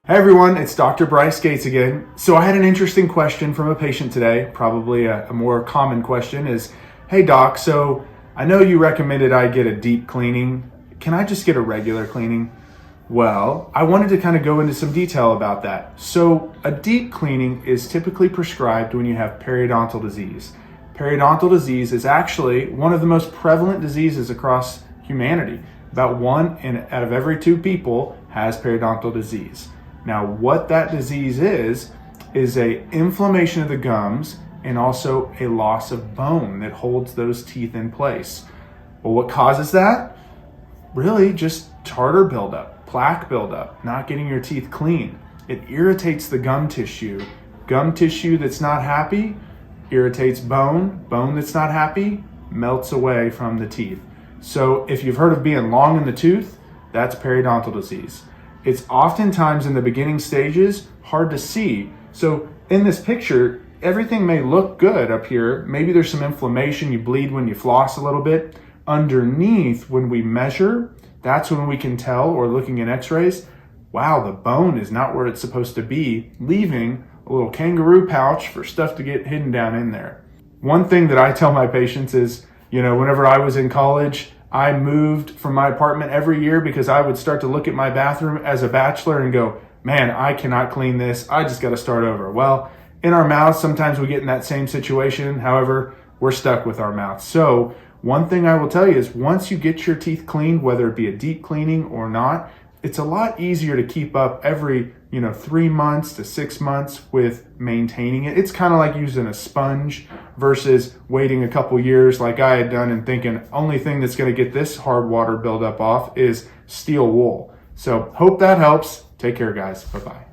Hey everyone, it's Dr. Bryce Gates again. So I had an interesting question from a patient today, probably a more common question is, hey doc, so I know you recommended I get a deep cleaning. Can I just get a regular cleaning? Well, I wanted to kind of go into some detail about that. So a deep cleaning is typically prescribed when you have periodontal disease. Periodontal disease is actually one of the most prevalent diseases across humanity. About 1 out of every 2 people has periodontal disease. Now, what that disease is a inflammation of the gums and also a loss of bone that holds those teeth in place. Well, what causes that? Really just tartar buildup, plaque buildup, not getting your teeth clean. It irritates the gum tissue. Gum tissue that's not happy irritates bone. Bone that's not happy melts away from the teeth. So if you've heard of being long in the tooth, that's periodontal disease. It's oftentimes in the beginning stages hard to see. So in this picture, everything may look good up here. Maybe there's some inflammation, you bleed when you floss a little bit. Underneath, when we measure, that's when we can tell, or looking at x-rays, wow, the bone is not where it's supposed to be, leaving a little kangaroo pouch for stuff to get hidden down in there. One thing that I tell my patients is, whenever I was in college, I moved from my apartment every year because I would start to look at my bathroom as a bachelor and go, man, I cannot clean this. I just got to start over. Well, in our mouths, sometimes we get in that same situation. However, we're stuck with our mouths. So one thing I will tell you is once you get your teeth cleaned, whether it be a deep cleaning or not, it's a lot easier to keep up every 3 months to 6 months with maintaining it. It's kind of like using a sponge versus waiting a couple years like I had done and thinking only thing that's going to get this hard water buildup off is steel wool. So hope that helps. Take care, guys. Bye-bye.